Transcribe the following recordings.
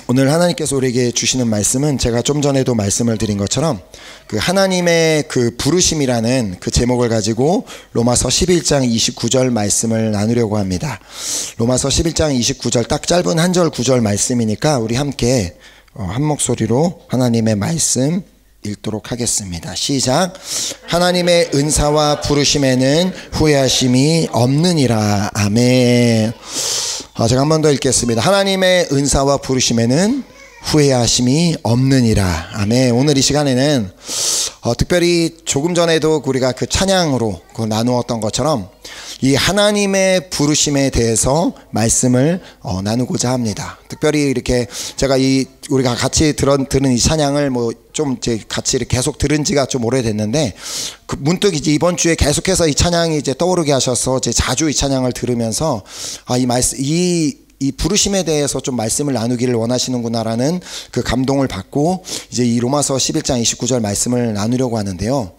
오늘 하나님께서 우리에게 주시는 말씀은 제가 좀 전에도 말씀을 드린 것처럼 그 하나님의 그 부르심이라는 그 제목을 가지고 로마서 11장 29절 말씀을 나누려고 합니다. 로마서 11장 29절 딱 짧은 한 절 9절 말씀이니까 우리 함께 한 목소리로 하나님의 말씀 읽도록 하겠습니다. 시작. 하나님의 은사와 부르심에는 후회하심이 없느니라. 아멘. 제가 한 번 더 읽겠습니다. 하나님의 은사와 부르심에는 후회하심이 없느니라. 아멘. 오늘 이 시간에는 특별히 조금 전에도 우리가 그 찬양으로 나누었던 것처럼 이 하나님의 부르심에 대해서 말씀을 나누고자 합니다. 특별히 이렇게 제가 우리가 같이 들은 이 찬양을 좀 같이 같이 들은 지가 좀 오래됐는데 문득 이제 이번 주에 계속해서 이 찬양이 이제 떠오르게 하셔서 자주 이 찬양을 들으면서 이 부르심에 대해서 좀 말씀을 나누기를 원하시는구나라는 그 감동을 받고 이제 이 로마서 11장 29절 말씀을 나누려고 하는데요.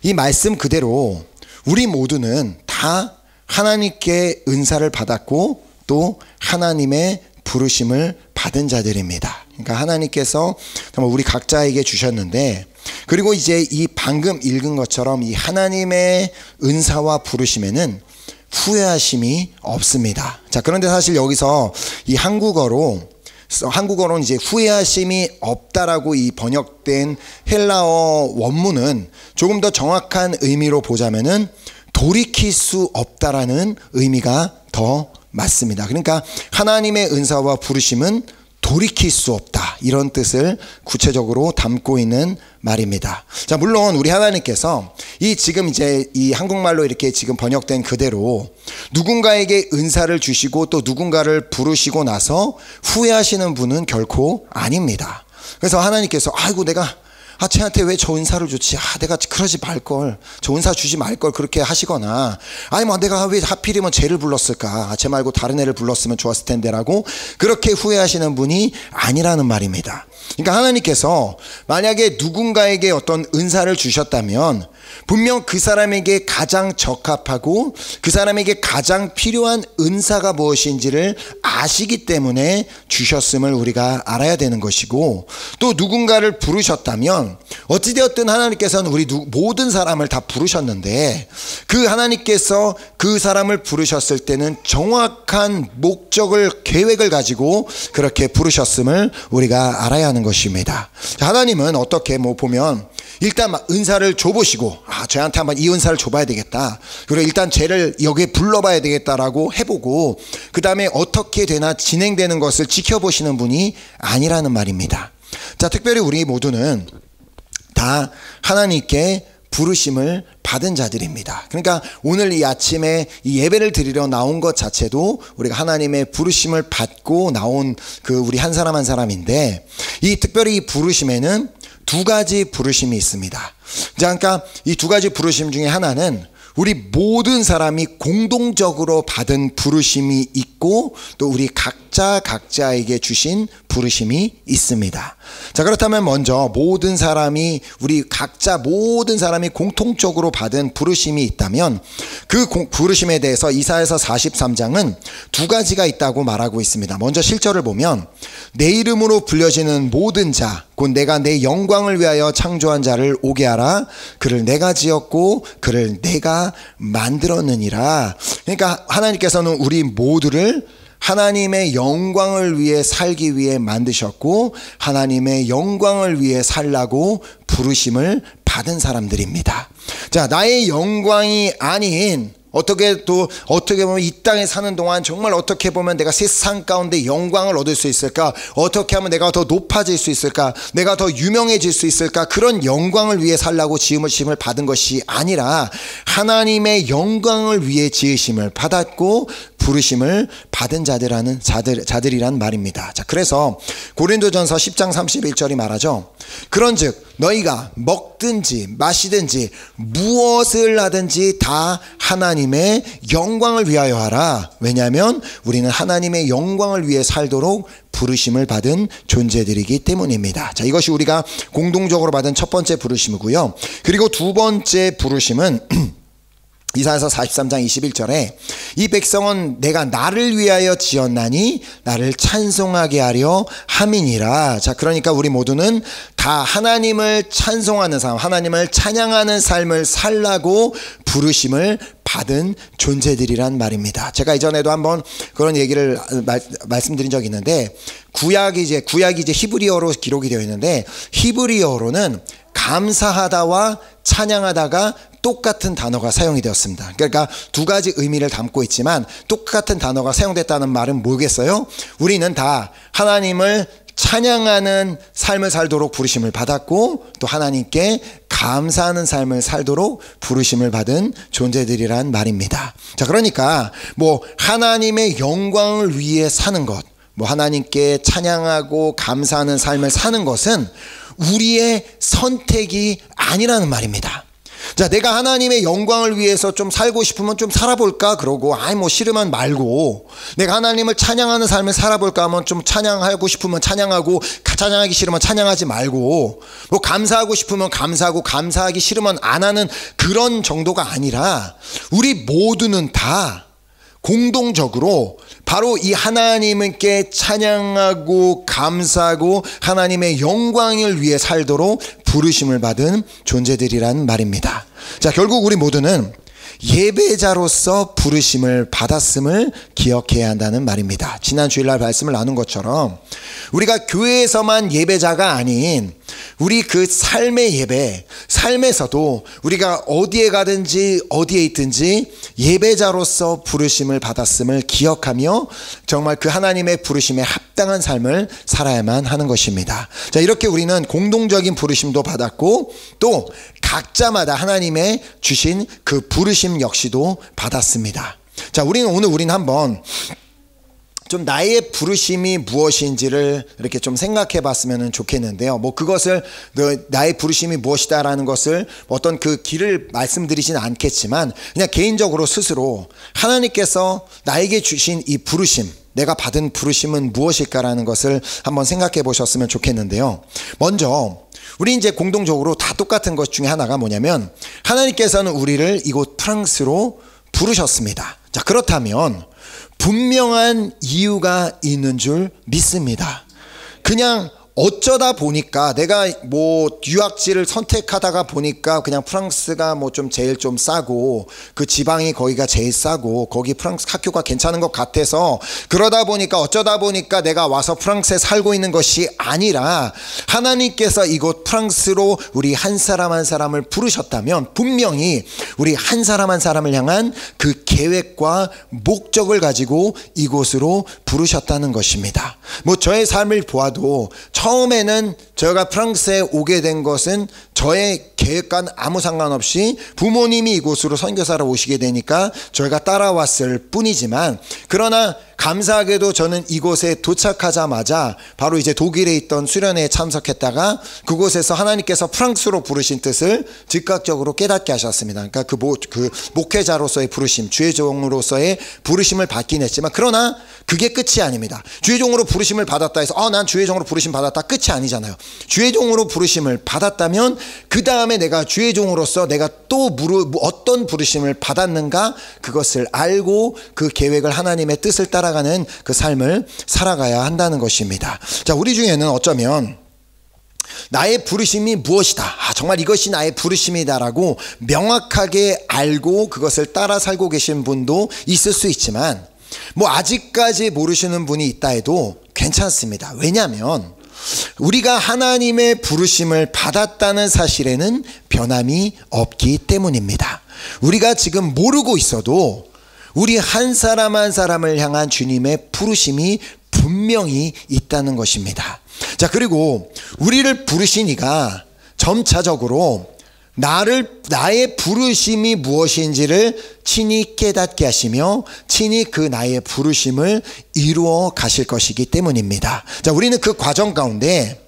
이 말씀 그대로 우리 모두는 다 하나님께 은사를 받았고 또 하나님의 부르심을 받은 자들입니다. 그러니까 하나님께서 정말 우리 각자에게 주셨는데, 그리고 이제 이 방금 읽은 것처럼 이 하나님의 은사와 부르심에는 후회하심이 없습니다. 자, 그런데 사실 여기서 이 한국어로는 이제 후회하심이 없다라고 이 번역된 헬라어 원문은 조금 더 정확한 의미로 보자면은 돌이킬 수 없다라는 의미가 더 맞습니다. 그러니까 하나님의 은사와 부르심은 돌이킬 수 없다, 이런 뜻을 구체적으로 담고 있는 말입니다. 자, 물론 우리 하나님께서 지금 이제 이 한국말로 이렇게 지금 번역된 그대로 누군가에게 은사를 주시고 또 누군가를 부르시고 나서 후회하시는 분은 결코 아닙니다. 그래서 하나님께서 내가 쟤한테 왜 저 은사를 줬지? 내가 그러지 말걸. 저 은사 주지 말걸. 그렇게 하시거나, 내가 왜 하필이면 쟤를 불렀을까? 쟤 말고 다른 애를 불렀으면 좋았을 텐데 라고 그렇게 후회하시는 분이 아니라는 말입니다. 그러니까 하나님께서 만약에 누군가에게 어떤 은사를 주셨다면 분명 그 사람에게 가장 적합하고 그 사람에게 가장 필요한 은사가 무엇인지를 아시기 때문에 주셨음을 우리가 알아야 되는 것이고, 또 누군가를 부르셨다면 어찌되었든 하나님께서는 우리 모든 사람을 다 부르셨는데 그 하나님께서 그 사람을 부르셨을 때는 정확한 목적을, 계획을 가지고 그렇게 부르셨음을 우리가 알아야 하는 것입니다. 하나님은 어떻게 보면 일단 은사를 줘보시고 쟤한테 한번 이 은사를 줘봐야 되겠다, 그리고 일단 쟤를 여기에 불러봐야 되겠다라고 해보고 그 다음에 어떻게 되나 진행되는 것을 지켜보시는 분이 아니라는 말입니다. 자, 특별히 우리 모두는 다 하나님께 부르심을 받은 자들입니다. 그러니까 오늘 이 아침에 이 예배를 드리러 나온 것 자체도 우리가 하나님의 부르심을 받고 나온 우리 한 사람 한 사람인데, 이 특별히 이 부르심에는 두 가지 부르심이 있습니다. 자, 그러니까 이 두 가지 부르심 중에 하나는 우리 모든 사람이 공동적으로 받은 부르심이 있고 또 우리 각자에게 주신 부르심이 있습니다. 자, 그렇다면 먼저 모든 사람이 공통적으로 받은 부르심이 있다면 그 부르심에 대해서 이사야서 43장은 두 가지가 있다고 말하고 있습니다. 먼저 실절을 보면 내 이름으로 불려지는 모든 자 곧 내가 내 영광을 위하여 창조한 자를 오게 하라. 그를 내가 지었고 그를 내가 만들었느니라. 그러니까 하나님께서는 우리 모두를 하나님의 영광을 위해 살기 위해 만드셨고 하나님의 영광을 위해 살라고 부르심을 받은 사람들입니다. 자, 나의 영광이 아닌 어떻게 보면 이 땅에 사는 동안 정말 어떻게 보면 내가 세상 가운데 영광을 얻을 수 있을까? 어떻게 하면 내가 더 높아질 수 있을까? 내가 더 유명해질 수 있을까? 그런 영광을 위해 살라고 지으심을 받은 것이 아니라 하나님의 영광을 위해 지으심을 받았고 부르심을 받은 자들이란 말입니다. 자, 그래서 고린도전서 10장 31절이 말하죠. 그런즉 너희가 먹든지 마시든지 무엇을 하든지 다 하나님의 영광을 위하여 하라. 왜냐하면 우리는 하나님의 영광을 위해 살도록 부르심을 받은 존재들이기 때문입니다. 자, 이것이 우리가 공동적으로 받은 첫 번째 부르심이고요. 그리고 두 번째 부르심은 이사야서 43장 21절에 이 백성은 내가 나를 위하여 지었나니 나를 찬송하게 하려 함이니라. 자, 그러니까 우리 모두는 다 하나님을 찬송하는 삶, 하나님을 찬양하는 삶을 살라고 부르심을 받은 존재들이란 말입니다. 제가 이전에도 한번 그런 얘기를 말씀드린 적이 있는데 구약이 이제 히브리어로 기록이 되어 있는데 히브리어로는 감사하다와 찬양하다가 똑같은 단어가 사용이 되었습니다. 그러니까 두 가지 의미를 담고 있지만 똑같은 단어가 사용됐다는 말은 뭐겠어요? 우리는 다 하나님을 찬양하는 삶을 살도록 부르심을 받았고 또 하나님께 감사하는 삶을 살도록 부르심을 받은 존재들이란 말입니다. 자, 그러니까 뭐 하나님의 영광을 위해 사는 것, 뭐 하나님께 찬양하고 감사하는 삶을 사는 것은 우리의 선택이 아니라는 말입니다. 자, 내가 하나님의 영광을 위해서 좀 살고 싶으면 좀 살아볼까 그러고 뭐 싫으면 말고, 내가 하나님을 찬양하는 삶을 살아볼까 하면 좀 찬양하고 싶으면 찬양하고 찬양하기 싫으면 찬양하지 말고, 뭐 감사하고 싶으면 감사하고 감사하기 싫으면 안 하는 그런 정도가 아니라 우리 모두는 다 공동적으로 바로 이 하나님께 찬양하고 감사하고 하나님의 영광을 위해 살도록 부르심을 받은 존재들이란 말입니다. 자, 결국 우리 모두는 예배자로서 부르심을 받았음을 기억해야 한다는 말입니다. 지난 주일날 말씀을 나눈 것처럼 우리가 교회에서만 예배자가 아닌 우리 그 삶의 예배, 삶에서도 우리가 어디에 가든지 어디에 있든지 예배자로서 부르심을 받았음을 기억하며 정말 그 하나님의 부르심에 합당한 삶을 살아야만 하는 것입니다. 자, 이렇게 우리는 공동적인 부르심도 받았고 또 각자마다 하나님의 주신 그 부르심 역시도 받았습니다. 자, 우리는 한번 좀 나의 부르심이 무엇인지를 이렇게 좀 생각해 봤으면 좋겠는데요. 뭐 그것을 나의 부르심이 무엇이다라는 것을 어떤 그 길을 말씀드리진 않겠지만 그냥 개인적으로 스스로 하나님께서 나에게 주신 이 부르심, 내가 받은 부르심은 무엇일까라는 것을 한번 생각해 보셨으면 좋겠는데요. 먼저 우리 이제 공동적으로 다 똑같은 것 중에 하나가 뭐냐면 하나님께서는 우리를 이곳 프랑스로 부르셨습니다. 자, 그렇다면 분명한 이유가 있는 줄 믿습니다. 그냥 어쩌다 보니까 내가 뭐 유학지를 선택하다가 보니까 그냥 프랑스가 뭐 좀 제일 좀 싸고 그 지방이 거기가 제일 싸고 거기 프랑스 학교가 괜찮은 것 같아서 그러다 보니까 어쩌다 보니까 내가 와서 프랑스에 살고 있는 것이 아니라 하나님께서 이곳 프랑스로 우리 한 사람 한 사람을 부르셨다면 분명히 우리 한 사람 한 사람을 향한 그 계획과 목적을 가지고 이곳으로 부르셨다는 것입니다. 뭐 저의 삶을 보아도 처음에는 제가 프랑스에 오게 된 것은 저의 계획과는 아무 상관없이 부모님이 이곳으로 선교사로 오시게 되니까 저희가 따라왔을 뿐이지만, 그러나 감사하게도 저는 이곳에 도착하자마자 바로 이제 독일에 있던 수련회에 참석했다가 그곳에서 하나님께서 프랑스로 부르신 뜻을 즉각적으로 깨닫게 하셨습니다. 그러니까 그 목회자로서의 부르심, 주의 종으로서의 부르심을 받긴 했지만, 그러나 그게 끝이 아닙니다. 주의 종으로 부르심을 받았다 해서 난 주의 종으로 부르심 받았다, 끝이 아니잖아요. 주의 종으로 부르심을 받았다면 그 다음에 내가 주의 종으로서 내가 또 어떤 부르심을 받았는가, 그것을 알고 그 계획을, 하나님의 뜻을 따라가는 그 삶을 살아가야 한다는 것입니다. 자, 우리 중에는 어쩌면 나의 부르심이 무엇이다, 정말 이것이 나의 부르심이다라고 명확하게 알고 그것을 따라 살고 계신 분도 있을 수 있지만, 뭐 아직까지 모르시는 분이 있다 해도 괜찮습니다. 왜냐하면 우리가 하나님의 부르심을 받았다는 사실에는 변함이 없기 때문입니다. 우리가 지금 모르고 있어도 우리 한 사람 한 사람을 향한 주님의 부르심이 분명히 있다는 것입니다. 자, 그리고 우리를 부르신 이가 점차적으로 나의 부르심이 무엇인지를 친히 깨닫게 하시며 친히 그 나의 부르심을 이루어 가실 것이기 때문입니다. 자, 우리는 그 과정 가운데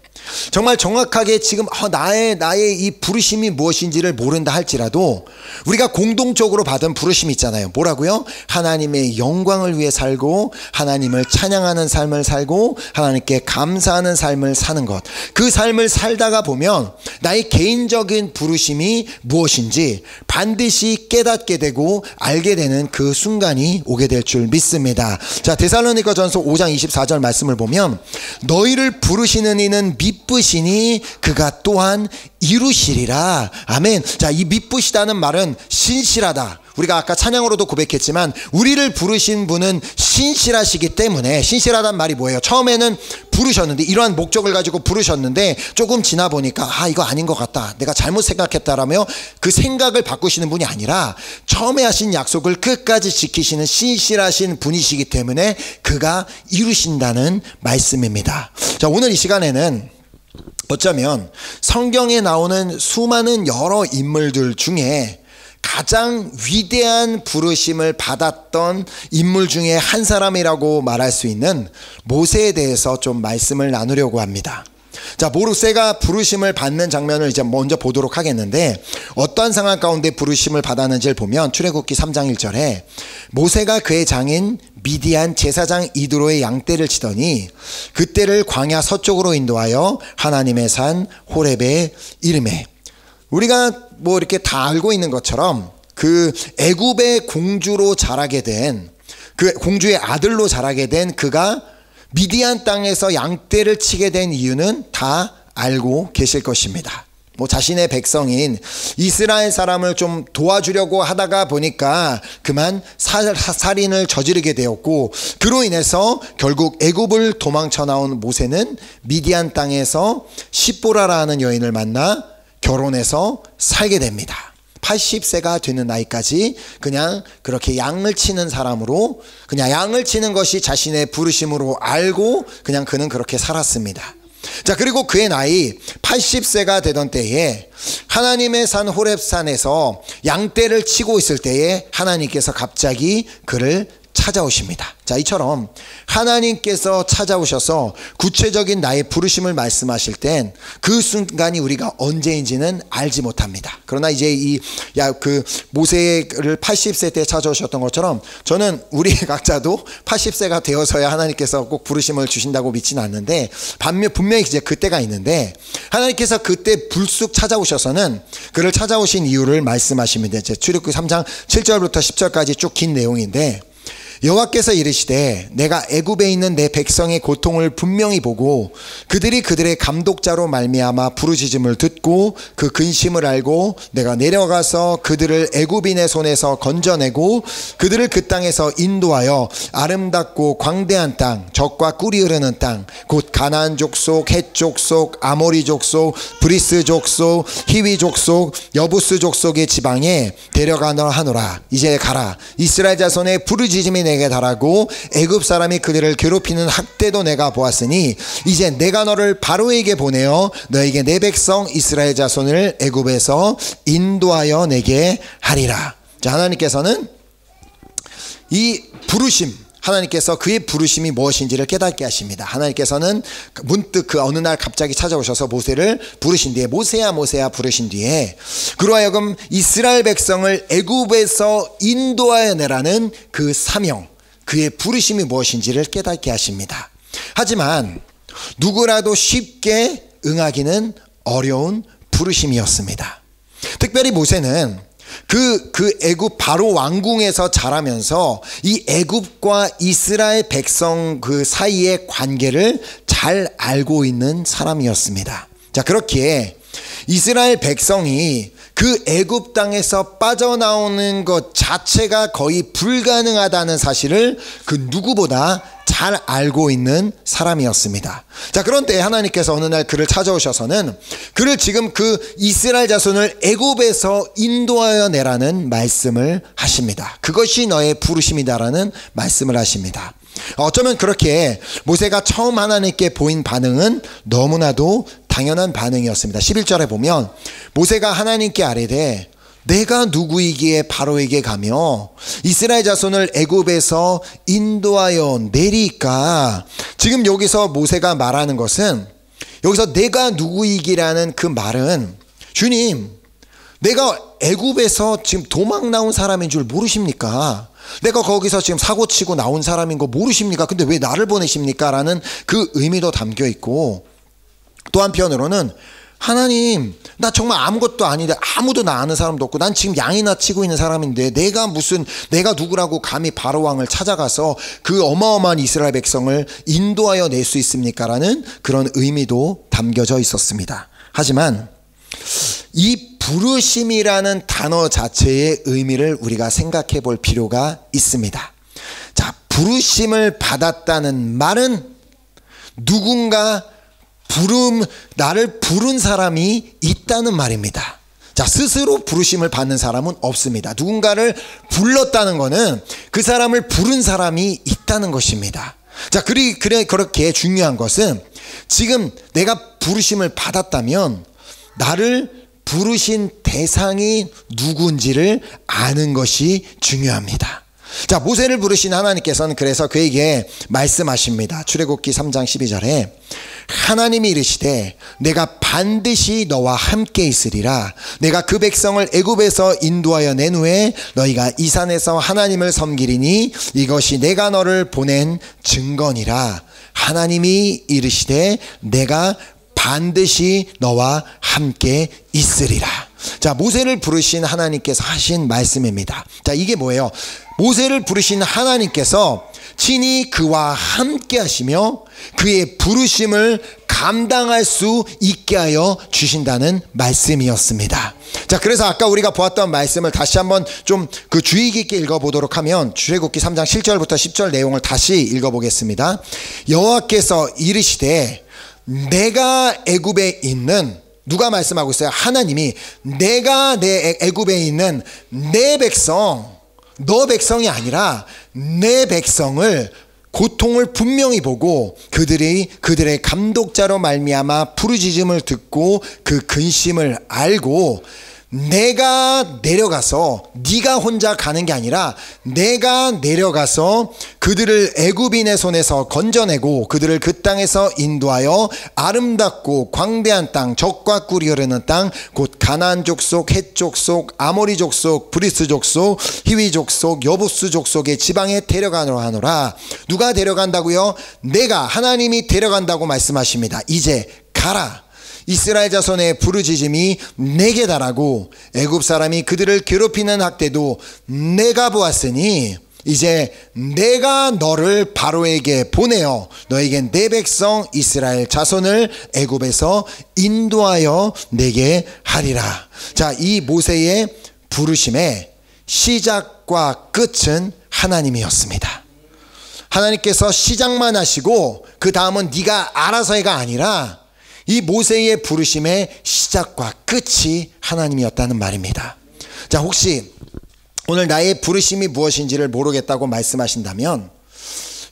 정말 정확하게 지금 나의 이 부르심이 무엇인지를 모른다 할지라도 우리가 공동적으로 받은 부르심이 있잖아요. 뭐라고요? 하나님의 영광을 위해 살고 하나님을 찬양하는 삶을 살고 하나님께 감사하는 삶을 사는 것. 그 삶을 살다가 보면 나의 개인적인 부르심이 무엇인지 반드시 깨닫게 되고 알게 되는 그 순간이 오게 될 줄 믿습니다. 자, 데살로니가전서 5장 24절 말씀을 보면 너희를 부르시는 이는 미쁘시니 그가 또한 이루시리라. 아멘. 자, 이 미쁘시다는 말은 신실하다. 우리가 아까 찬양으로도 고백했지만 우리를 부르신 분은 신실하시기 때문에, 신실하다는 말이 뭐예요? 처음에는 부르셨는데, 이러한 목적을 가지고 부르셨는데 조금 지나 보니까 이거 아닌 것 같다, 내가 잘못 생각했다라며 그 생각을 바꾸시는 분이 아니라 처음에 하신 약속을 끝까지 지키시는 신실하신 분이시기 때문에 그가 이루신다는 말씀입니다. 자, 오늘 이 시간에는 어쩌면 성경에 나오는 수많은 여러 인물들 중에 가장 위대한 부르심을 받았던 인물 중에 한 사람이라고 말할 수 있는 모세에 대해서 좀 말씀을 나누려고 합니다. 자, 모세가 부르심을 받는 장면을 이제 먼저 보도록 하겠는데, 어떠한 상황 가운데 부르심을 받았는지를 보면 출애굽기 3장 1절에 모세가 그의 장인 미디안 제사장 이드로의 양떼를 치더니 그떼를 광야 서쪽으로 인도하여 하나님의 산 호렙에 이르매. 우리가 뭐 이렇게 다 알고 있는 것처럼 그 애굽의 공주로 자라게 된, 그 공주의 아들로 자라게 된 그가 미디안 땅에서 양떼를 치게 된 이유는 다 알고 계실 것입니다. 뭐 자신의 백성인 이스라엘 사람을 좀 도와주려고 하다가 보니까 그만 살인을 저지르게 되었고, 그로 인해서 결국 애굽을 도망쳐 나온 모세는 미디안 땅에서 십보라라는 여인을 만나 결혼해서 살게 됩니다. 80세가 되는 나이까지 그냥 그렇게 양을 치는 사람으로, 그냥 양을 치는 것이 자신의 부르심으로 알고 그냥 그는 그렇게 살았습니다. 자, 그리고 그의 나이 80세가 되던 때에 하나님의 산 호렙산에서 양떼를 치고 있을 때에 하나님께서 갑자기 그를 찾아오십니다. 자, 이처럼 하나님께서 찾아오셔서 구체적인 나의 부르심을 말씀하실 땐 그 순간이 우리가 언제인지는 알지 못합니다. 그러나 이제 그 모세를 80세 때 찾아오셨던 것처럼 저는 우리 각자도 80세가 되어서야 하나님께서 꼭 부르심을 주신다고 믿지는 않는데, 분명히 이제 그때가 있는데 하나님께서 그때 불쑥 찾아오셔서는 그를 찾아오신 이유를 말씀하십니다. 이제 출애굽기 3장 7절부터 10절까지 쭉 긴 내용인데, 여호와께서 이르시되 내가 애굽에 있는 내 백성의 고통을 분명히 보고 그들이 그들의 감독자로 말미암아 부르짖음을 듣고 그 근심을 알고 내가 내려가서 그들을 애굽인의 손에서 건져내고 그들을 그 땅에서 인도하여 아름답고 광대한 땅, 젖과 꿀이 흐르는 땅, 곧 가나안 족속, 헷 족속, 아모리 족속, 브리스 족속, 히위 족속, 여부스 족속의 지방에 데려가노라 하노라. 이제 가라. 이스라엘 자손의 부르짖음이 내게 달하고 애굽 사람이 그들을 괴롭히는 학대도 내가 보았으니 이제 내가 너를 바로에게 보내어 너에게 내 백성 이스라엘 자손을 애굽에서 인도하여 내게 하리라. 자, 하나님께서는 이 부르심, 하나님께서 그의 부르심이 무엇인지를 깨닫게 하십니다. 하나님께서는 문득 그 어느 날 갑자기 찾아오셔서 모세를 부르신 뒤에 모세야 모세야 부르신 뒤에 그로 하여금 이스라엘 백성을 애굽에서 인도하여 내라는 그 사명, 그의 부르심이 무엇인지를 깨닫게 하십니다. 하지만 누구라도 쉽게 응하기는 어려운 부르심이었습니다. 특별히 모세는 그 애굽 바로 왕궁에서 자라면서 이 애굽과 이스라엘 백성 그 사이의 관계를 잘 알고 있는 사람이었습니다. 자, 그렇기에 이스라엘 백성이 그 애굽 땅에서 빠져나오는 것 자체가 거의 불가능하다는 사실을 그 누구보다 잘 알고 있는 사람이었습니다. 자, 그런데 하나님께서 어느 날 그를 찾아오셔서는 그를 지금 그 이스라엘 자손을 애굽에서 인도하여 내라는 말씀을 하십니다. 그것이 너의 부르심이다라는 말씀을 하십니다. 어쩌면 그렇게 모세가 처음 하나님께 보인 반응은 너무나도 당연한 반응이었습니다. 11절에 보면 모세가 하나님께 아뢰되 내가 누구이기에 바로에게 가며 이스라엘 자손을 애굽에서 인도하여 내리까. 지금 여기서 모세가 말하는 것은, 여기서 내가 누구이기라는 그 말은, 주님, 내가 애굽에서 지금 도망 나온 사람인 줄 모르십니까? 내가 거기서 지금 사고치고 나온 사람인 거 모르십니까? 근데 왜 나를 보내십니까? 라는 그 의미도 담겨 있고, 또 한편으로는 하나님, 나 정말 아무것도 아닌데, 아무도 나 아는 사람도 없고, 난 지금 양이나 치고 있는 사람인데 내가 누구라고 감히 바로 왕을 찾아가서 그 어마어마한 이스라엘 백성을 인도하여 낼 수 있습니까? 라는 그런 의미도 담겨져 있었습니다. 하지만 이 부르심이라는 단어 자체의 의미를 우리가 생각해 볼 필요가 있습니다. 자, 부르심을 받았다는 말은 누군가 나를 부른 사람이 있다는 말입니다. 자, 스스로 부르심을 받는 사람은 없습니다. 누군가를 불렀다는 것은 그 사람을 부른 사람이 있다는 것입니다. 자, 그렇게 중요한 것은 지금 내가 부르심을 받았다면 나를 부르신 대상이 누군지를 아는 것이 중요합니다. 자, 모세를 부르신 하나님께서는 그래서 그에게 말씀하십니다. 출애굽기 3장 12절에 하나님이 이르시되 내가 반드시 너와 함께 있으리라. 내가 그 백성을 애굽에서 인도하여 낸 후에 너희가 이 산에서 하나님을 섬기리니 이것이 내가 너를 보낸 증거니라. 하나님이 이르시되 내가 반드시 너와 함께 있으리라. 자, 모세를 부르신 하나님께서 하신 말씀입니다. 자, 이게 뭐예요? 모세를 부르신 하나님께서 친히 그와 함께 하시며 그의 부르심을 감당할 수 있게 하여 주신다는 말씀이었습니다. 자, 그래서 아까 우리가 보았던 말씀을 다시 한번 좀 그 주의 깊게 읽어보도록 하면 출애굽기 3장 7절부터 10절 내용을 다시 읽어보겠습니다. 여호와께서 이르시되 내가 애굽에 있는, 누가 말씀하고 있어요? 하나님이 내가 내 애굽에 있는 내 백성, 너 백성이 아니라 내 백성을 고통을 분명히 보고 그들의 감독자로 말미암아 부르짖음을 듣고 그 근심을 알고 내가 내려가서, 네가 혼자 가는 게 아니라 내가 내려가서 그들을 애굽인의 손에서 건져내고 그들을 그 땅에서 인도하여 아름답고 광대한 땅, 젖과 꿀이 흐르는 땅, 곧 가나안 족속, 헷 족속, 아모리 족속, 브리스 족속, 히위 족속, 여부스 족속의 지방에 데려가노라 하노라. 누가 데려간다고요? 내가, 하나님이 데려간다고 말씀하십니다. 이제 가라. 이스라엘 자손의 부르짖음이 내게 달하고 애굽 사람이 그들을 괴롭히는 학대도 내가 보았으니 이제 내가 너를 바로에게 보내어 너에게 내 백성 이스라엘 자손을 애굽에서 인도하여 내게 하리라. 자, 이 모세의 부르심의 시작과 끝은 하나님이었습니다. 하나님께서 시작만 하시고 그 다음은 네가 알아서 해가 아니라 이 모세의 부르심의 시작과 끝이 하나님이었다는 말입니다. 자, 혹시 오늘 나의 부르심이 무엇인지를 모르겠다고 말씀하신다면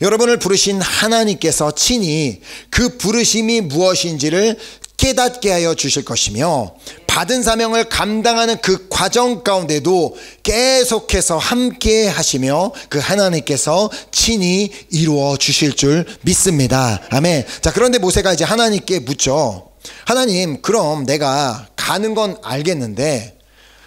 여러분을 부르신 하나님께서 친히 그 부르심이 무엇인지를 깨닫게 하여 주실 것이며 받은 사명을 감당하는 그 과정 가운데도 계속해서 함께 하시며 그 하나님께서 친히 이루어 주실 줄 믿습니다. 아멘. 자, 그런데 모세가 이제 하나님께 묻죠. 하나님, 그럼 내가 가는 건 알겠는데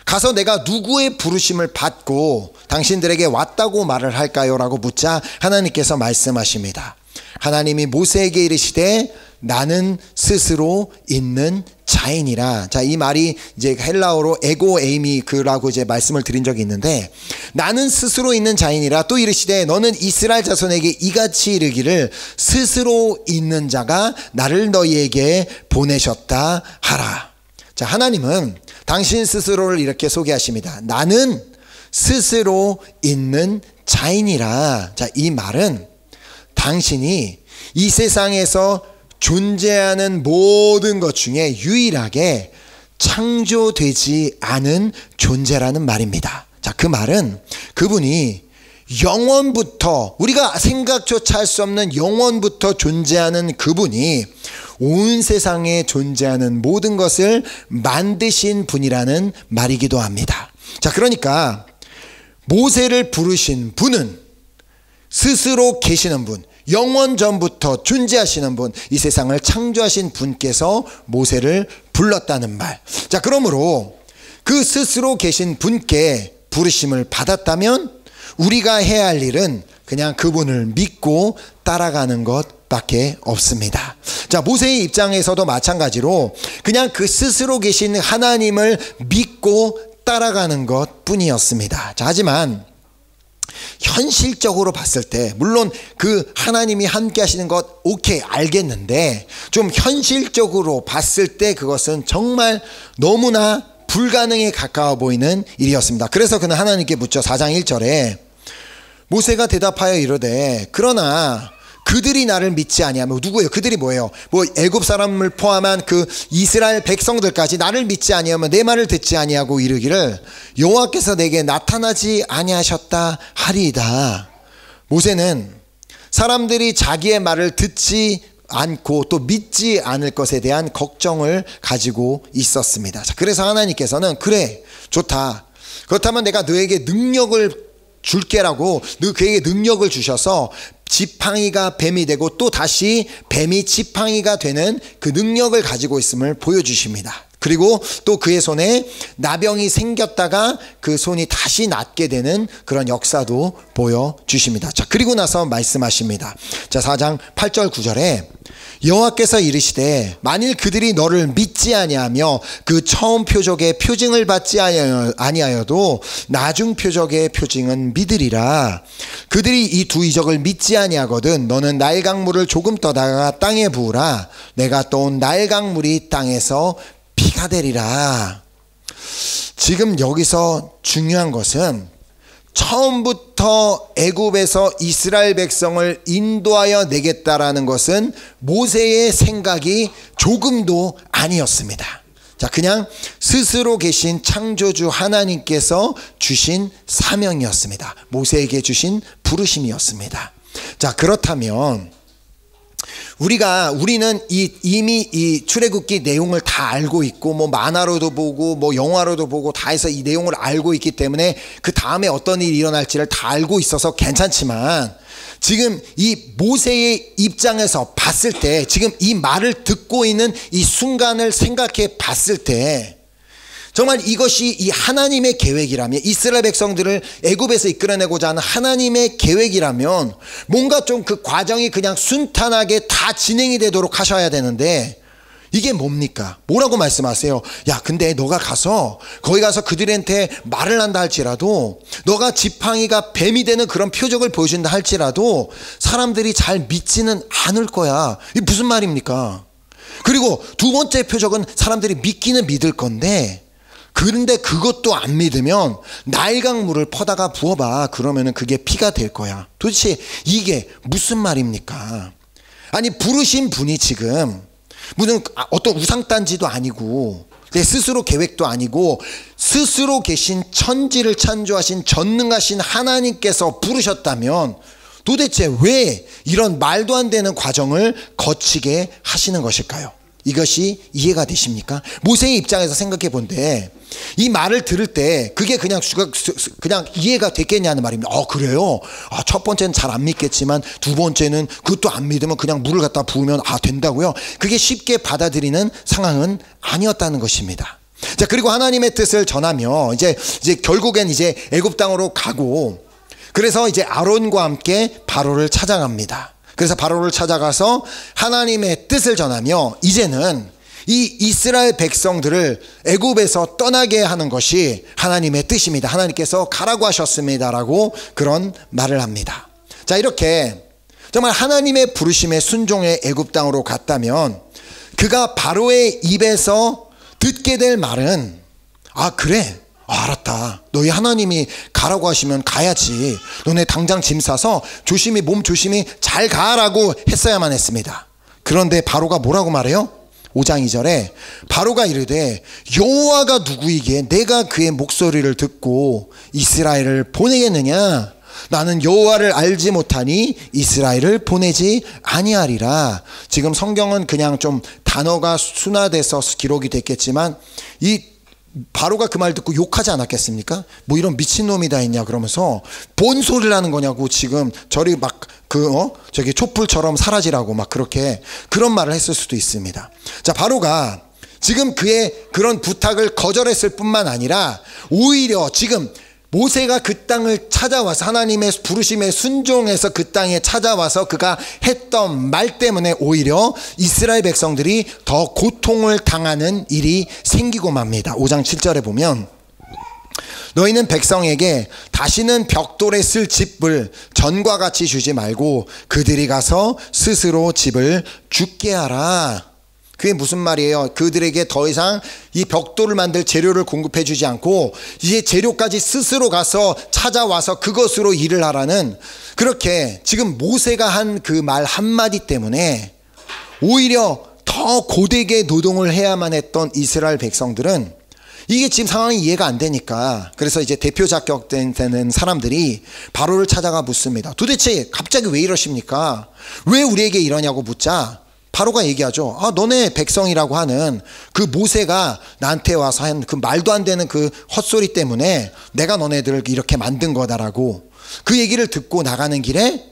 가서 내가 누구의 부르심을 받고 당신들에게 왔다고 말을 할까요? 라고 묻자 하나님께서 말씀하십니다. 하나님이 모세에게 이르시되 나는 스스로 있는 자인이라. 자, 이 말이 이제 헬라어로 에고 에이미라고 이제 말씀을 드린 적이 있는데, 나는 스스로 있는 자인이라. 또 이르시되 너는 이스라엘 자손에게 이같이 이르기를 스스로 있는 자가 나를 너희에게 보내셨다 하라. 자, 하나님은 당신 스스로를 이렇게 소개하십니다. 나는 스스로 있는 자인이라. 자, 이 말은 당신이 이 세상에서 존재하는 모든 것 중에 유일하게 창조되지 않은 존재라는 말입니다. 자, 그 말은 그분이 영원부터, 우리가 생각조차 할 수 없는 영원부터 존재하는 그분이 온 세상에 존재하는 모든 것을 만드신 분이라는 말이기도 합니다. 자, 그러니까 모세를 부르신 분은 스스로 계시는 분, 영원 전부터 존재하시는 분, 이 세상을 창조하신 분께서 모세를 불렀다는 말. 자, 그러므로 그 스스로 계신 분께 부르심을 받았다면 우리가 해야 할 일은 그냥 그분을 믿고 따라가는 것밖에 없습니다. 자, 모세의 입장에서도 마찬가지로 그냥 그 스스로 계신 하나님을 믿고 따라가는 것 뿐이었습니다. 자, 하지만 현실적으로 봤을 때 물론 그 하나님이 함께 하시는 것 오케이 알겠는데 좀 현실적으로 봤을 때 그것은 정말 너무나 불가능에 가까워 보이는 일이었습니다. 그래서 그는 하나님께 묻죠. 4장 1절에 모세가 대답하여 이르되 그러나 그들이 나를 믿지 아니하면, 누구예요? 그들이 뭐예요? 뭐 애굽 사람을 포함한 그 이스라엘 백성들까지 나를 믿지 아니하면 내 말을 듣지 아니하고 이르기를 여호와께서 내게 나타나지 아니하셨다 하리이다. 모세는 사람들이 자기의 말을 듣지 않고 또 믿지 않을 것에 대한 걱정을 가지고 있었습니다. 자, 그래서 하나님께서는 그래 좋다, 그렇다면 내가 너에게 능력을 줄게라고 그에게 능력을 주셔서 지팡이가 뱀이 되고 또 다시 뱀이 지팡이가 되는 그 능력을 가지고 있음을 보여주십니다. 그리고 또 그의 손에 나병이 생겼다가 그 손이 다시 낫게 되는 그런 역사도 보여주십니다. 자, 그리고 나서 말씀하십니다. 자, 4장 8절 9절에 여호와께서 이르시되 만일 그들이 너를 믿지 아니하며 그 처음 표적의 표징을 받지 아니하여도 나중 표적의 표징은 믿으리라. 그들이 이 두 이적을 믿지 아니하거든 너는 나일 강물을 조금 떠다가 땅에 부으라. 내가 떠온 나일 강물이 땅에서 피가 되리라. 지금 여기서 중요한 것은 처음부터 애굽에서 이스라엘 백성을 인도하여 내겠다라는 것은 모세의 생각이 조금도 아니었습니다. 자, 그냥 스스로 계신 창조주 하나님께서 주신 사명이었습니다. 모세에게 주신 부르심이었습니다. 자, 그렇다면 우리는 이미 이 출애굽기 내용을 다 알고 있고 뭐 만화로도 보고 뭐 영화로도 보고 다 해서 이 내용을 알고 있기 때문에 그 다음에 어떤 일이 일어날지를 다 알고 있어서 괜찮지만 지금 이 모세의 입장에서 봤을 때 지금 이 말을 듣고 있는 이 순간을 생각해 봤을 때 정말 이것이 이 하나님의 계획이라면, 이스라엘 백성들을 애굽에서 이끌어내고자 하는 하나님의 계획이라면 뭔가 좀 그 과정이 그냥 순탄하게 다 진행이 되도록 하셔야 되는데 이게 뭡니까? 뭐라고 말씀하세요? 야, 근데 너가 가서 거기 가서 그들한테 말을 한다 할지라도, 너가 지팡이가 뱀이 되는 그런 표적을 보여준다 할지라도 사람들이 잘 믿지는 않을 거야. 이게 무슨 말입니까? 그리고 두 번째 표적은 사람들이 믿기는 믿을 건데, 그런데 그것도 안 믿으면 나일강 물을 퍼다가 부어봐. 그러면은 그게 피가 될 거야. 도대체 이게 무슨 말입니까? 아니, 부르신 분이 지금 무슨 어떤 우상단지도 아니고 내 스스로 계획도 아니고 스스로 계신 천지를 창조하신 전능하신 하나님께서 부르셨다면 도대체 왜 이런 말도 안 되는 과정을 거치게 하시는 것일까요? 이것이 이해가 되십니까? 모세의 입장에서 생각해 본데 이 말을 들을 때 그게 그냥 이해가 됐겠냐는 말입니다. 그래요? 첫 번째는 잘 안 믿겠지만 두 번째는 그것도 안 믿으면 그냥 물을 갖다 부으면 된다고요? 그게 쉽게 받아들이는 상황은 아니었다는 것입니다. 자, 그리고 하나님의 뜻을 전하며 이제 결국엔 이제 애굽 땅으로 가고, 그래서 이제 아론과 함께 바로를 찾아갑니다. 그래서 바로를 찾아가서 하나님의 뜻을 전하며 이제는 이 이스라엘 백성들을 애굽에서 떠나게 하는 것이 하나님의 뜻입니다. 하나님께서 가라고 하셨습니다라고 그런 말을 합니다. 자, 이렇게 정말 하나님의 부르심에 순종해 애굽 땅으로 갔다면 그가 바로의 입에서 듣게 될 말은 그래, 알았다. 너희 하나님이 가라고 하시면 가야지. 너네 당장 짐 싸서 조심히 몸 조심히 잘 가라고 했어야만 했습니다. 그런데 바로가 뭐라고 말해요? 5장 2절에 바로가 이르되 여호와가 누구이기에 내가 그의 목소리를 듣고 이스라엘을 보내겠느냐? 나는 여호와를 알지 못하니 이스라엘을 보내지 아니하리라. 지금 성경은 그냥 좀 단어가 순화돼서 기록이 됐겠지만 이 바로가 그 말 듣고 욕하지 않았겠습니까? 뭐 이런 미친놈이 다 있냐 그러면서 뭔 소리를 하는 거냐고 지금 저리 막 저기 촛불처럼 사라지라고 막 그렇게 그런 말을 했을 수도 있습니다. 자, 바로가 지금 그의 그런 부탁을 거절했을 뿐만 아니라 오히려 지금 모세가 그 땅을 찾아와서 하나님의 부르심에 순종해서 그 땅에 찾아와서 그가 했던 말 때문에 오히려 이스라엘 백성들이 더 고통을 당하는 일이 생기고 맙니다. 5장 7절에 보면 너희는 백성에게 다시는 벽돌에 쓸 집을 전과 같이 주지 말고 그들이 가서 스스로 집을 죽게 하라. 그게 무슨 말이에요? 그들에게 더 이상 이 벽돌을 만들 재료를 공급해 주지 않고 이제 재료까지 스스로 가서 찾아와서 그것으로 일을 하라는, 그렇게 지금 모세가 한 그 말 한마디 때문에 오히려 더 고되게 노동을 해야만 했던 이스라엘 백성들은 이게 지금 상황이 이해가 안 되니까, 그래서 이제 대표 자격되는 사람들이 바로를 찾아가 묻습니다. 도대체 갑자기 왜 이러십니까? 왜 우리에게 이러냐고 묻자 바로가 얘기하죠. 너네 백성이라고 하는 그 모세가 나한테 와서 한 그 말도 안 되는 그 헛소리 때문에 내가 너네들을 이렇게 만든 거다라고 그 얘기를 듣고 나가는 길에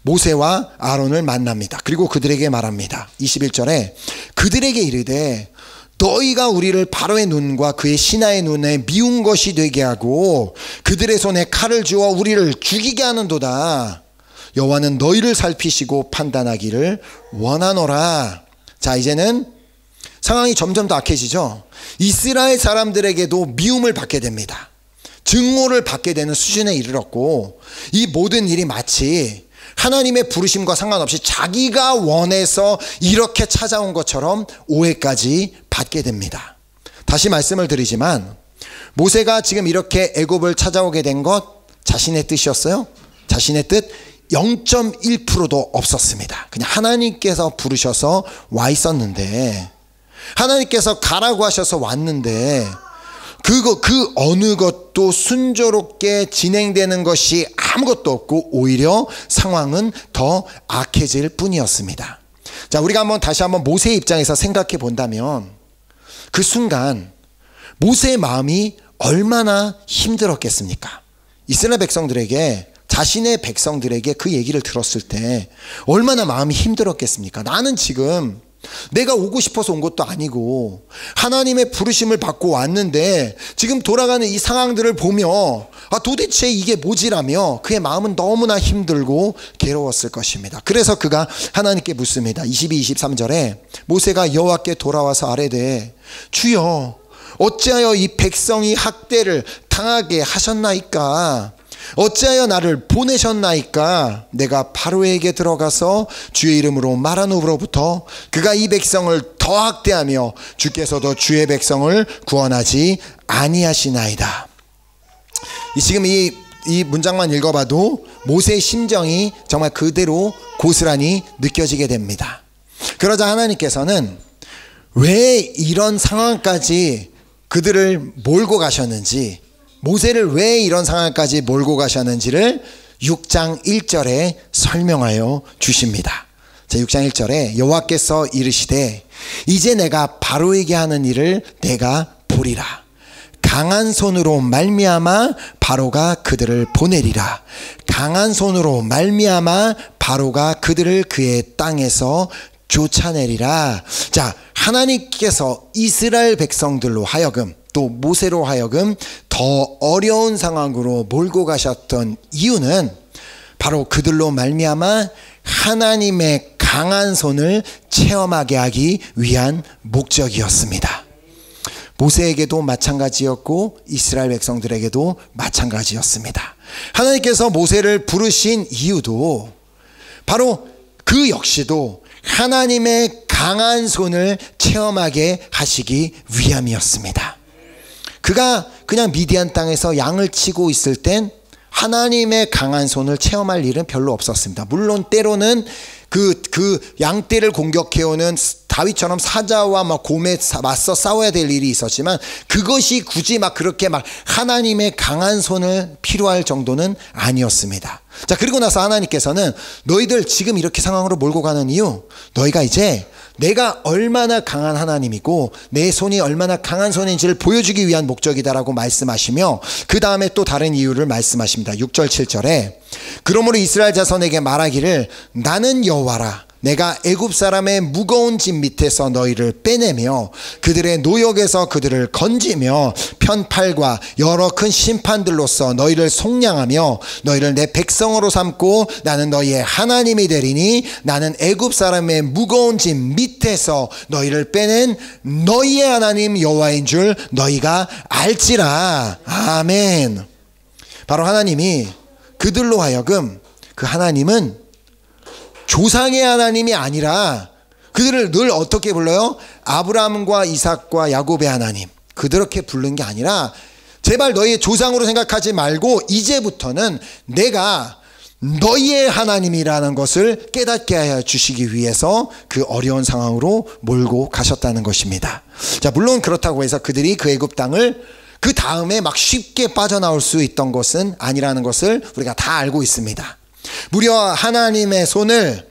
모세와 아론을 만납니다. 그리고 그들에게 말합니다. 21절에 그들에게 이르되 너희가 우리를 바로의 눈과 그의 신하의 눈에 미운 것이 되게 하고 그들의 손에 칼을 주어 우리를 죽이게 하는도다. 여호와는 너희를 살피시고 판단하기를 원하노라. 자, 이제는 상황이 점점 더 악해지죠. 이스라엘 사람들에게도 미움을 받게 됩니다. 증오를 받게 되는 수준에 이르렀고 이 모든 일이 마치 하나님의 부르심과 상관없이 자기가 원해서 이렇게 찾아온 것처럼 오해까지 받게 됩니다. 다시 말씀을 드리지만 모세가 지금 이렇게 애굽을 찾아오게 된 것 자신의 뜻이었어요? 자신의 뜻 0.1%도 없었습니다. 그냥 하나님께서 부르셔서 와 있었는데, 하나님께서 가라고 하셔서 왔는데 그 어느 것도 순조롭게 진행되는 것이 아무것도 없고 오히려 상황은 더 악해질 뿐이었습니다. 자, 우리가 다시 한번 모세의 입장에서 생각해 본다면 그 순간 모세의 마음이 얼마나 힘들었겠습니까? 이스라엘 백성들에게, 자신의 백성들에게 그 얘기를 들었을 때 얼마나 마음이 힘들었겠습니까? 나는 지금 내가 오고 싶어서 온 것도 아니고 하나님의 부르심을 받고 왔는데 지금 돌아가는 이 상황들을 보며 도대체 이게 뭐지라며 그의 마음은 너무나 힘들고 괴로웠을 것입니다. 그래서 그가 하나님께 묻습니다. 22, 23절에 모세가 여호와께 돌아와서 아뢰되 주여 어찌하여 이 백성이 학대를 당하게 하셨나이까? 어찌하여 나를 보내셨나이까? 내가 바로에게 들어가서 주의 이름으로 말한 후로부터 그가 이 백성을 더 학대하며 주께서도 주의 백성을 구원하지 아니하시나이다. 지금 이 문장만 읽어봐도 모세의 심정이 정말 그대로 고스란히 느껴지게 됩니다. 그러자 하나님께서는 왜 이런 상황까지 그들을 몰고 가셨는지, 모세를 왜 이런 상황까지 몰고 가셨는지를 6장 1절에 설명하여 주십니다. 자, 6장 1절에 여호와께서 이르시되 이제 내가 바로에게 하는 일을 내가 보리라. 강한 손으로 말미암아 바로가 그들을 보내리라. 강한 손으로 말미암아 바로가 그들을 그의 땅에서 쫓아내리라. 자, 하나님께서 이스라엘 백성들로 하여금 또 모세로 하여금 더 어려운 상황으로 몰고 가셨던 이유는 바로 그들로 말미암아 하나님의 강한 손을 체험하게 하기 위한 목적이었습니다. 모세에게도 마찬가지였고 이스라엘 백성들에게도 마찬가지였습니다. 하나님께서 모세를 부르신 이유도 바로 그 역시도 하나님의 강한 손을 체험하게 하시기 위함이었습니다. 그가 그냥 미디안 땅에서 양을 치고 있을 땐 하나님의 강한 손을 체험할 일은 별로 없었습니다. 물론 때로는 그 양떼를 공격해오는 다윗처럼 사자와 곰에 맞서 싸워야 될 일이 있었지만 그것이 굳이 그렇게 하나님의 강한 손을 필요할 정도는 아니었습니다. 자, 그리고 나서 하나님께서는 너희들 지금 이렇게 상황으로 몰고 가는 이유, 너희가 이제 내가 얼마나 강한 하나님이고 내 손이 얼마나 강한 손인지를 보여주기 위한 목적이다라고 말씀하시며 그 다음에 또 다른 이유를 말씀하십니다. 6절 7절에 그러므로 이스라엘 자손에게 말하기를 나는 여호와라 내가 애굽 사람의 무거운 짐 밑에서 너희를 빼내며 그들의 노역에서 그들을 건지며 편팔과 여러 큰 심판들로서 너희를 속량하며 너희를 내 백성으로 삼고 나는 너희의 하나님이 되리니 나는 애굽 사람의 무거운 짐 밑에서 너희를 빼낸 너희의 하나님 여호와인 줄 너희가 알지라. 아멘. 바로 하나님이 그들로 하여금 그 하나님은 조상의 하나님이 아니라 그들을 늘 어떻게 불러요? 아브라함과 이삭과 야곱의 하나님, 그렇게 부른 게 아니라 제발 너희의 조상으로 생각하지 말고 이제부터는 내가 너희의 하나님이라는 것을 깨닫게 하여 주시기 위해서 그 어려운 상황으로 몰고 가셨다는 것입니다. 자, 물론 그렇다고 해서 그들이 그 애굽 땅을 그 다음에 막 쉽게 빠져나올 수 있던 것은 아니라는 것을 우리가 다 알고 있습니다. 무려 하나님의 손을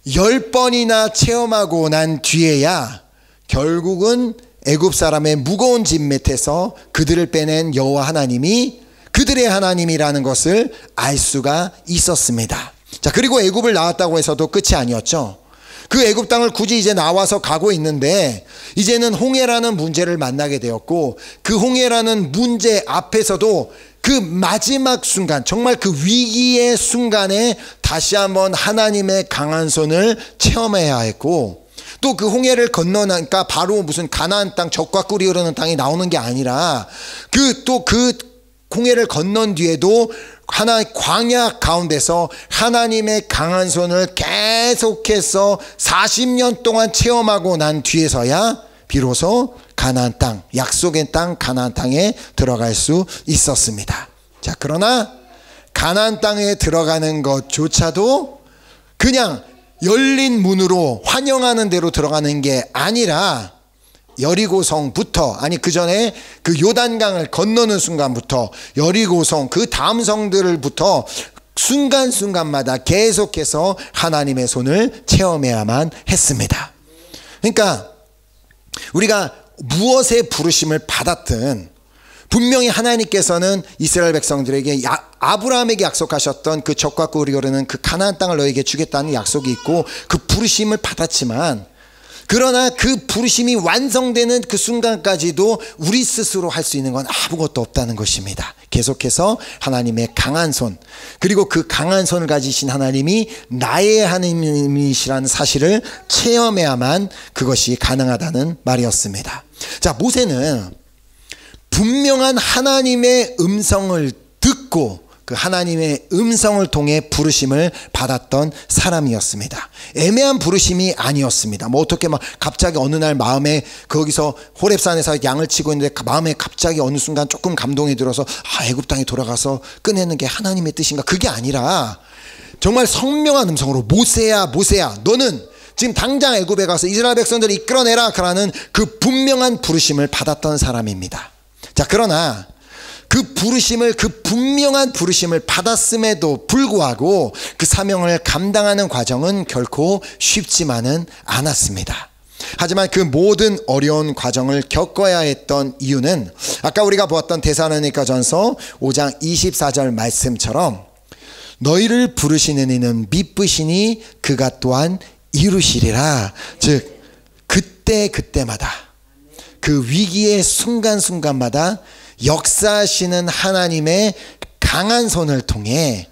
10번이나 체험하고 난 뒤에야 결국은 애굽 사람의 무거운 짐 밑에서 그들을 빼낸 여호와 하나님이 그들의 하나님이라는 것을 알 수가 있었습니다. 자, 그리고 애굽을 나왔다고 해서도 끝이 아니었죠. 그 애굽 땅을 굳이 이제 나와서 가고 있는데 이제는 홍해라는 문제를 만나게 되었고 그 홍해라는 문제 앞에서도 그 마지막 순간, 정말 그 위기의 순간에 다시 한번 하나님의 강한 손을 체험해야 했고 또 그 홍해를 건너니까 바로 무슨 가나안 땅, 젖과 꿀이 흐르는 땅이 나오는 게 아니라 그 홍해를 건넌 뒤에도 하나의 광야 가운데서 하나님의 강한 손을 계속해서 40년 동안 체험하고 난 뒤에서야 비로소 가나안 땅, 약속의 땅 가나안 땅에 들어갈 수 있었습니다. 자, 그러나 가나안 땅에 들어가는 것조차도 그냥 열린 문으로 환영하는 대로 들어가는 게 아니라 여리고성부터, 아니 그 전에 그 요단강을 건너는 순간부터 여리고성 그 다음 성들부터 순간순간마다 계속해서 하나님의 손을 체험해야만 했습니다. 그러니까 우리가 무엇의 부르심을 받았든 분명히 하나님께서는 이스라엘 백성들에게 아브라함에게 약속하셨던 그 젖과 꿀이 흐르는 그 가나안 땅을 너에게 주겠다는 약속이 있고 그 부르심을 받았지만 그러나 그 부르심이 완성되는 그 순간까지도 우리 스스로 할 수 있는 건 아무것도 없다는 것입니다. 계속해서 하나님의 강한 손, 그리고 그 강한 손을 가지신 하나님이 나의 하나님이시라는 사실을 체험해야만 그것이 가능하다는 말이었습니다. 자, 모세는 분명한 하나님의 음성을 듣고 그 하나님의 음성을 통해 부르심을 받았던 사람이었습니다. 애매한 부르심이 아니었습니다. 뭐 어떻게 막 갑자기 어느 날 마음에 거기서 호렙산에서 양을 치고 있는데 마음에 갑자기 어느 순간 조금 감동이 들어서 애굽 땅에 돌아가서 꺼내는 게 하나님의 뜻인가? 그게 아니라 정말 선명한 음성으로 모세야 모세야 너는 지금 당장 애굽에 가서 이스라엘 백성들을 이끌어내라 라는 그 분명한 부르심을 받았던 사람입니다. 자, 그러나 그 부르심을, 그 분명한 부르심을 받았음에도 불구하고 그 사명을 감당하는 과정은 결코 쉽지만은 않았습니다. 하지만 그 모든 어려운 과정을 겪어야 했던 이유는 아까 우리가 보았던 데살로니가전서 5장 24절 말씀처럼 너희를 부르시는 이는 미쁘시니 그가 또한 이루시리라. 즉 그때마다 그 위기의 순간순간마다 역사하시는 하나님의 강한 손을 통해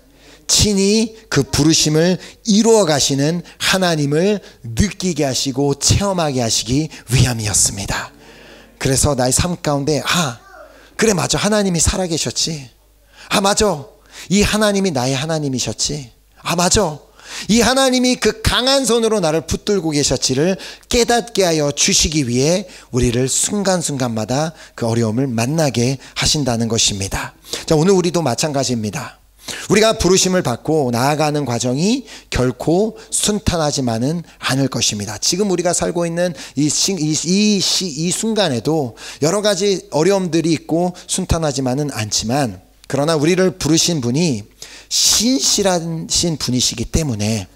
친히 그 부르심을 이루어 가시는 하나님을 느끼게 하시고 체험하게 하시기 위함이었습니다. 그래서 나의 삶 가운데 그래 맞아, 하나님이 살아계셨지. 맞아, 이 하나님이 나의 하나님이셨지. 맞아, 이 하나님이 그 강한 손으로 나를 붙들고 계셨지를 깨닫게 하여 주시기 위해 우리를 순간순간마다 그 어려움을 만나게 하신다는 것입니다. 자, 오늘 우리도 마찬가지입니다. 우리가 부르심을 받고 나아가는 과정이 결코 순탄하지만은 않을 것입니다. 지금 우리가 살고 있는 이 순간에도 여러 가지 어려움들이 있고 순탄하지만은 않지만 그러나 우리를 부르신 분이 신실하신 분이시기 때문에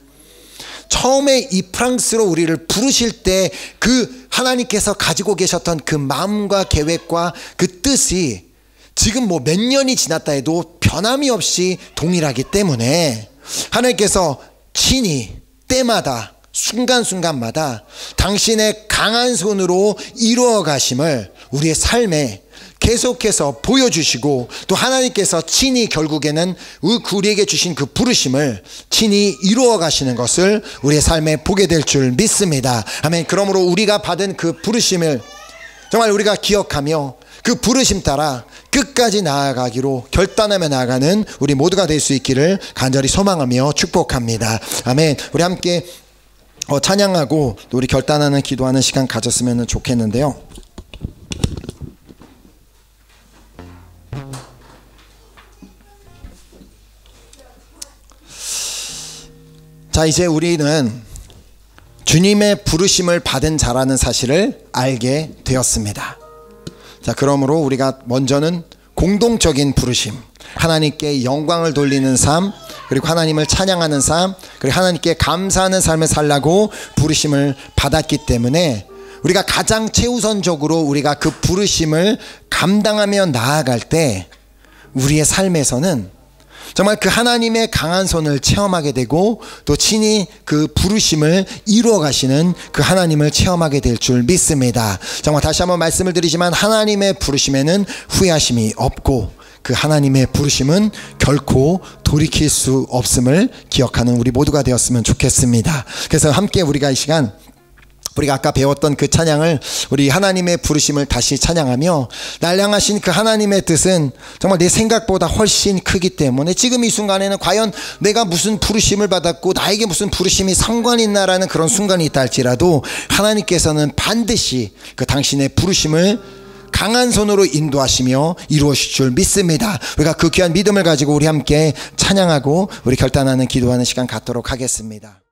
처음에 이 프랑스로 우리를 부르실 때 그 하나님께서 가지고 계셨던 그 마음과 계획과 그 뜻이 지금 뭐 몇 년이 지났다 해도 변함이 없이 동일하기 때문에 하나님께서 친히 때마다 순간순간마다 당신의 강한 손으로 이루어 가심을 우리의 삶에 계속해서 보여주시고, 또 하나님께서 친히 결국에는 우리에게 주신 그 부르심을 친히 이루어 가시는 것을 우리의 삶에 보게 될 줄 믿습니다. 아멘. 그러므로 우리가 받은 그 부르심을 정말 우리가 기억하며 그 부르심 따라 끝까지 나아가기로 결단하며 나아가는 우리 모두가 될 수 있기를 간절히 소망하며 축복합니다. 아멘. 우리 함께 찬양하고 또 우리 결단하는 기도하는 시간 가졌으면 좋겠는데요. 자, 이제 우리는 주님의 부르심을 받은 자라는 사실을 알게 되었습니다. 자, 그러므로 우리가 먼저는 공동적인 부르심, 하나님께 영광을 돌리는 삶, 그리고 하나님을 찬양하는 삶, 그리고 하나님께 감사하는 삶을 살라고 부르심을 받았기 때문에 우리가 가장 최우선적으로 우리가 그 부르심을 감당하며 나아갈 때 우리의 삶에서는 정말 그 하나님의 강한 손을 체험하게 되고, 또 친히 그 부르심을 이루어 가시는 그 하나님을 체험하게 될 줄 믿습니다. 정말 다시 한번 말씀을 드리지만 하나님의 부르심에는 후회하심이 없고, 그 하나님의 부르심은 결코 돌이킬 수 없음을 기억하는 우리 모두가 되었으면 좋겠습니다. 그래서 함께 우리가 이 시간 우리가 아까 배웠던 그 찬양을, 우리 하나님의 부르심을 다시 찬양하며, 날 향하신 그 하나님의 뜻은 정말 내 생각보다 훨씬 크기 때문에 지금 이 순간에는 과연 내가 무슨 부르심을 받았고 나에게 무슨 부르심이 상관이 있나라는 그런 순간이 있다 할지라도 하나님께서는 반드시 그 당신의 부르심을 강한 손으로 인도하시며 이루어질 줄 믿습니다. 우리가 그 귀한 믿음을 가지고 우리 함께 찬양하고 우리 결단하는 기도하는 시간 갖도록 하겠습니다.